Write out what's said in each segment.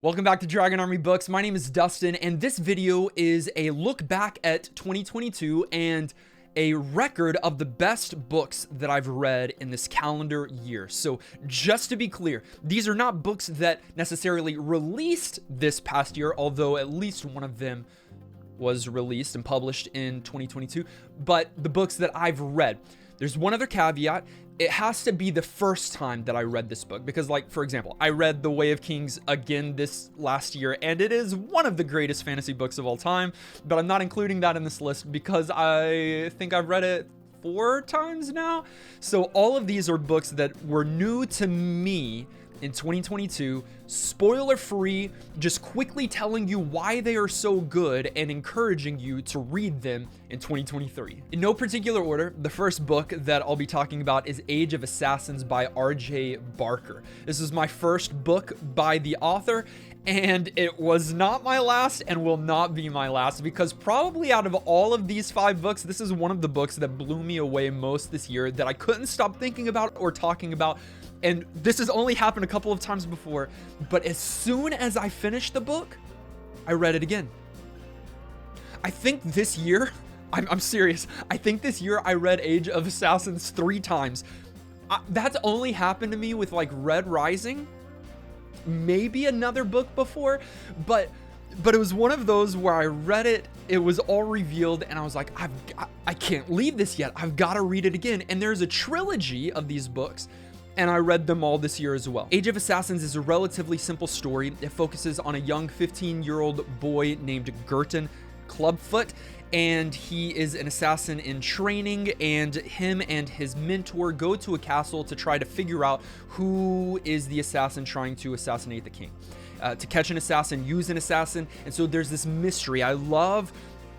Welcome back to Dragon Army Books. My name is Dustin, and this video is a look back at 2022 and a record of the best books that I've read in this calendar year. So just to be clear, these are not books that necessarily released this past year, although at least one of them was released and published in 2022, but the books that I've read. There's one other caveat. It has to be the first time that I read this book because, like, for example, I read The Way of Kings again this last year, and it is one of the greatest fantasy books of all time, but I'm not including that in this list because I think I've read it 4 times now. So all of these are books that were new to me in 2022, spoiler free, just quickly telling you why they are so good and encouraging you to read them in 2023. In no particular order, the first book that I'll be talking about is Age of Assassins by R.J. Barker. This is my first book by the author, and it was not my last and will not be my last because probably out of all of these 5 books, this is one of the books that blew me away most this year that I couldn't stop thinking about or talking about. And this has only happened a couple of times before, but as soon as I finished the book, I read it again. I think this year, I'm serious, I think this year I read Age of Assassins 3 times. That's only happened to me with like Red Rising, maybe another book before, but it was one of those where I read it, it was all revealed, and I was like, I can't leave this yet. I've got to read it again. And there's a trilogy of these books, and I read them all this year as well. Age of Assassins is a relatively simple story. It focuses on a young 15-year-old boy named Gerton Clubfoot, and he is an assassin in training, and him and his mentor go to a castle to try to figure out who is the assassin trying to assassinate the king. To catch an assassin, use an assassin, and so there's this mystery. I love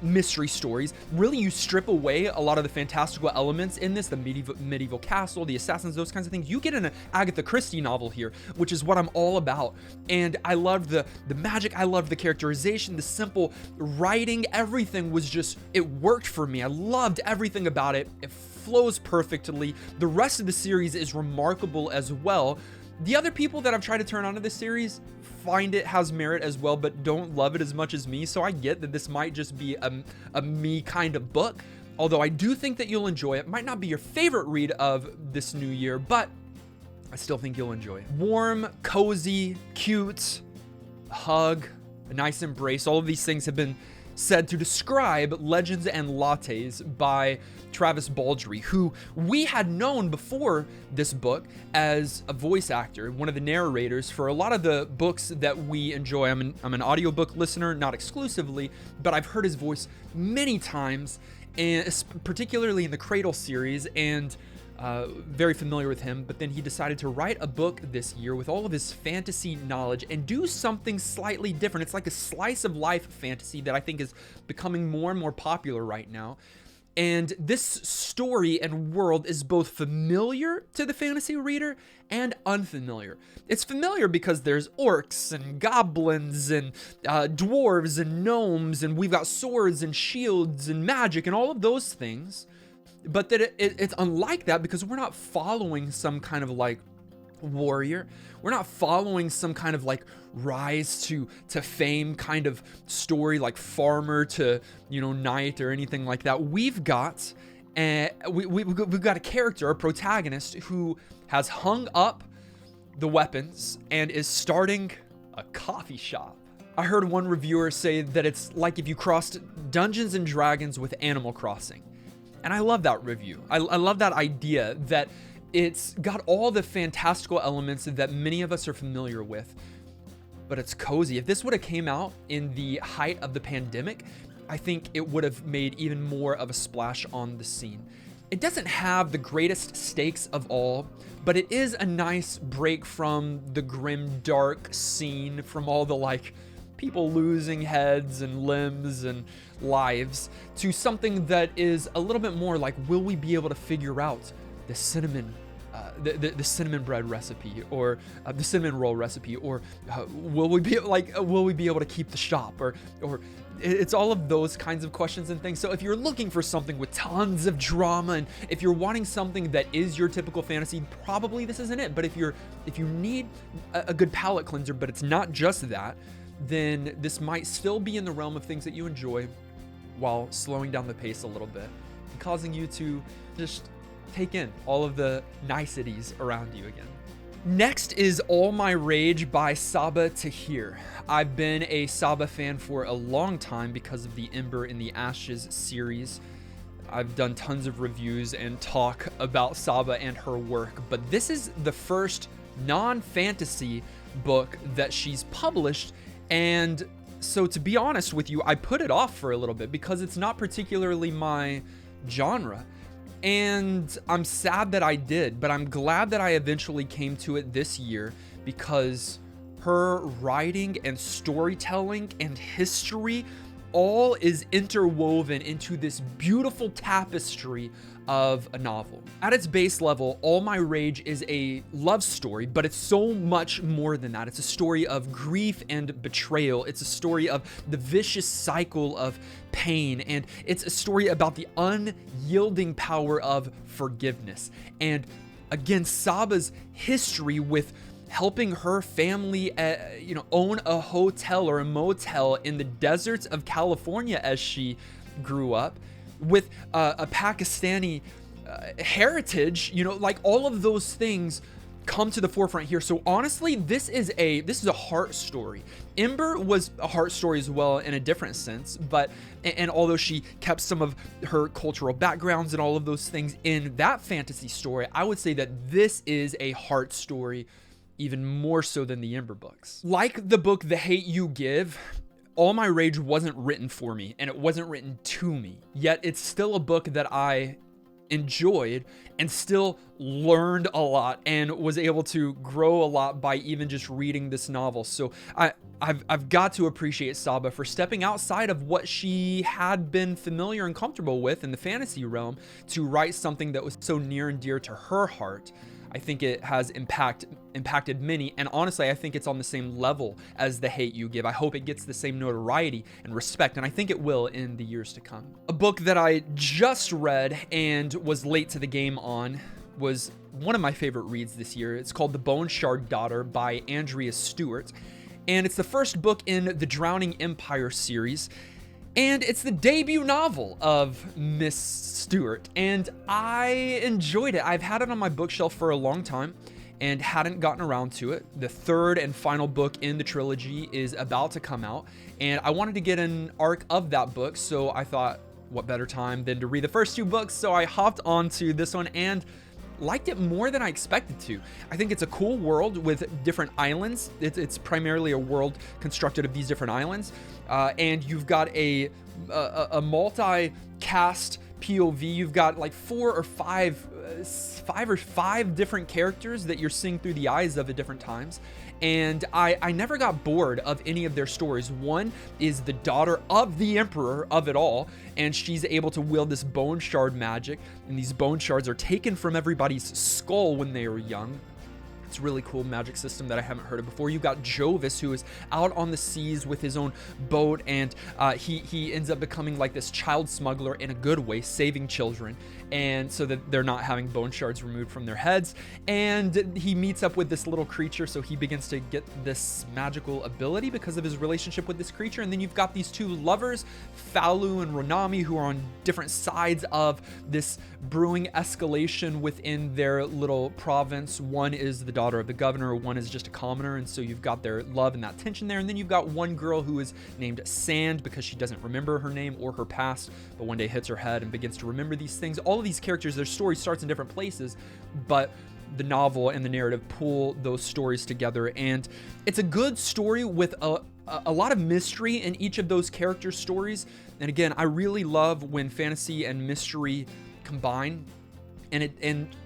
mystery stories. Really, you strip away a lot of the fantastical elements in this, the medieval castle, the assassins, those kinds of things. You get an Agatha Christie novel here, which is what I'm all about. And I loved the magic, I loved the characterization, the simple writing, everything was just, it worked for me. I loved everything about it. It flows perfectly. The rest of the series is remarkable as well. The other people that I've tried to turn onto this series find it has merit as well, but don't love it as much as me. So I get that this might just be a me kind of book, although I do think that you'll enjoy it. Might not be your favorite read of this new year, but I still think you'll enjoy it. Warm, cozy, cute, hug, a nice embrace. All of these things have been said to describe Legends and Lattes by Travis Baldree, who we had known before this book as a voice actor, one of the narrators for a lot of the books that we enjoy. I'm an audiobook listener, not exclusively, but I've heard his voice many times, and particularly in the Cradle series, and very familiar with him. But then he decided to write a book this year with all of his fantasy knowledge and do something slightly different. It's like a slice of life fantasy that I think is becoming more and more popular right now. And this story and world is both familiar to the fantasy reader and unfamiliar. It's familiar because there's orcs and goblins and dwarves and gnomes, and we've got swords and shields and magic and all of those things. But that it's unlike that because we're not following some kind of like warrior. We're not following some kind of like rise to fame kind of story, like farmer to, knight or anything like that. We've got we've got a character, a protagonist who has hung up the weapons and is starting a coffee shop. I heard one reviewer say that it's like if you crossed Dungeons and Dragons with Animal Crossing. And I love that review. I love that idea that it's got all the fantastical elements that many of us are familiar with, but it's cozy. If this would have came out in the height of the pandemic, I think it would have made even more of a splash on the scene. It doesn't have the greatest stakes of all, but it is a nice break from the grim, dark scene, from all the like people losing heads and limbs and lives, to something that is a little bit more like, will we be able to figure out the cinnamon the cinnamon bread recipe, or the cinnamon roll recipe, or will we be able to keep the shop, or it's all of those kinds of questions and things. So if you're looking for something with tons of drama, and if you're wanting something that is your typical fantasy, probably this isn't it. But if you need a good palate cleanser, but it's not just that, then this might still be in the realm of things that you enjoy, while slowing down the pace a little bit and causing you to just take in all of the niceties around you again. Next is All My Rage by Saba Tahir. I've been a Saba fan for a long time because of the Ember in the Ashes series. I've done tons of reviews and talk about Saba and her work, but this is the first non-fantasy book that she's published, and so to be honest with you, I put it off for a little bit because it's not particularly my genre. And I'm sad that I did, but I'm glad that I eventually came to it this year, because her writing and storytelling and history all is interwoven into this beautiful tapestry of a novel. At its base level, All My Rage is a love story, but it's so much more than that. It's a story of grief and betrayal. It's a story of the vicious cycle of pain, and it's a story about the unyielding power of forgiveness. And again, Saba's history with helping her family, own a hotel or a motel in the deserts of California as she grew up, with a Pakistani heritage, like all of those things come to the forefront here. So honestly, this is a heart story. Ember was a heart story as well in a different sense, but although she kept some of her cultural backgrounds and all of those things in that fantasy story, I would say that this is a heart story, even more so than the Ember books. Like the book The Hate You Give, All My Rage wasn't written for me, and it wasn't written to me, yet it's still a book that I enjoyed and still learned a lot and was able to grow a lot by even just reading this novel. So I've got to appreciate Saba for stepping outside of what she had been familiar and comfortable with in the fantasy realm to write something that was so near and dear to her heart. I think it has impacted many, and honestly, I think it's on the same level as The Hate You Give. I hope it gets the same notoriety and respect, and I think it will in the years to come. A book that I just read and was late to the game on was one of my favorite reads this year. It's called The Bone Shard Daughter by Andrea Stewart, and it's the first book in the Drowning Empire series. And it's the debut novel of Miss Stewart, and I enjoyed it. I've had it on my bookshelf for a long time and hadn't gotten around to it. The third and final book in the trilogy is about to come out, and I wanted to get an arc of that book, so I thought, what better time than to read the first two books? So I hopped onto this one and liked it more than I expected to. I think it's a cool world with different islands. It's primarily a world constructed of these different islands, and you've got a multi-cast POV. You've got like five or five different characters that you're seeing through the eyes of at different times. And I never got bored of any of their stories. One is the daughter of the emperor of it all, and she's able to wield this bone shard magic, and these bone shards are taken from everybody's skull when they were young. It's a really cool magic system that I haven't heard of before. You've got Jovis, who is out on the seas with his own boat, and he ends up becoming like this child smuggler in a good way, saving children, and so that they're not having bone shards removed from their heads. And he meets up with this little creature, so he begins to get this magical ability because of his relationship with this creature. And then you've got these two lovers, Falu and Ronami, who are on different sides of this brewing escalation within their little province. One is the daughter of the governor, one is just a commoner, and so you've got their love and that tension there. And then you've got one girl who is named Sand because she doesn't remember her name or her past, but one day hits her head and begins to remember these things. All of these characters, their story starts in different places, but the novel and the narrative pull those stories together, and it's a good story with a lot of mystery in each of those characters' stories. And again, I really love when fantasy and mystery combine, and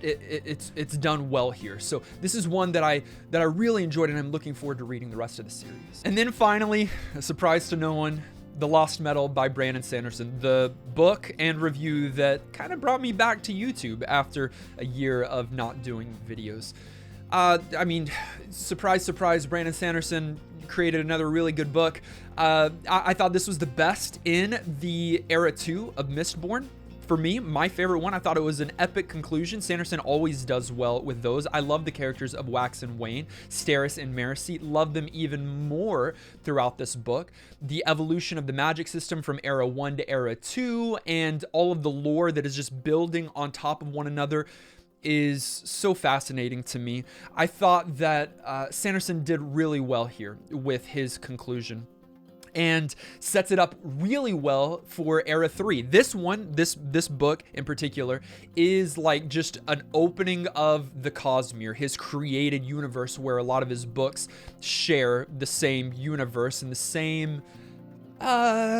it's done well here. So this is one that I really enjoyed, and I'm looking forward to reading the rest of the series. And then finally, a surprise to no one, The Lost Metal by Brandon Sanderson, the book and review that kind of brought me back to YouTube after a year of not doing videos. I mean, surprise, surprise, Brandon Sanderson created another really good book. I thought this was the best in the era 2 of Mistborn. For me, my favorite one. I thought it was an epic conclusion. Sanderson always does well with those. I love the characters of Wax and Wayne, Steris and Marasi. Love them even more throughout this book. The evolution of the magic system from era 1 to era 2, and all of the lore that is just building on top of one another is so fascinating to me. I thought that Sanderson did really well here with his conclusion, and sets it up really well for era 3. This book in particular is like just an opening of the Cosmere, his created universe, where a lot of his books share the same universe and the same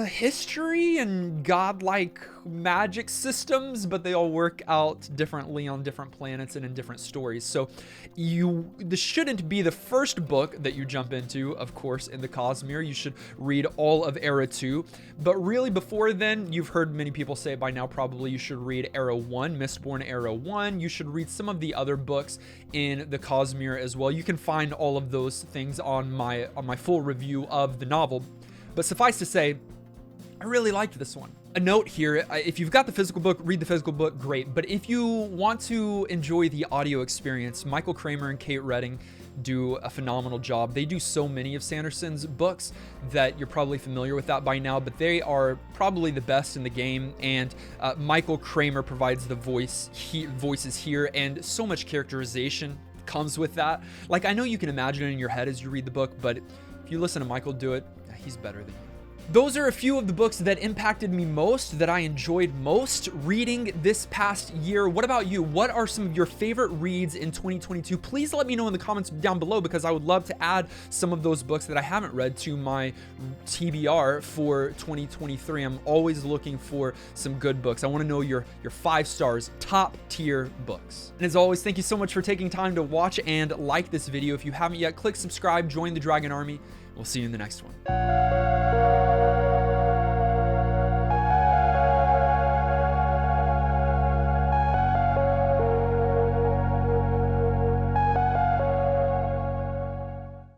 history and godlike magic systems, but they all work out differently on different planets and in different stories. So this shouldn't be the first book that you jump into, of course, in the Cosmere. You should read all of era 2, but really before then, you've heard many people say by now probably you should read era 1, Mistborn era 1. You should read some of the other books in the Cosmere as well. You can find all of those things on my full review of the novel. But suffice to say, I really liked this one. A note here, if you've got the physical book, read the physical book, great. But if you want to enjoy the audio experience, Michael Kramer and Kate Redding do a phenomenal job. They do so many of Sanderson's books that you're probably familiar with that by now, but they are probably the best in the game. And Michael Kramer provides the voices here, and so much characterization comes with that. Like, I know you can imagine it in your head as you read the book, but if you listen to Michael do it, he's better than you. Those are a few of the books that impacted me most, that I enjoyed most reading this past year. What about you? What are some of your favorite reads in 2022? Please let me know in the comments down below, because I would love to add some of those books that I haven't read to my TBR for 2023. I'm always looking for some good books. I want to know your 5 stars, top tier books. And as always, thank you so much for taking time to watch and like this video. If you haven't yet, click subscribe, join the Dragon Army. We'll see you in the next one.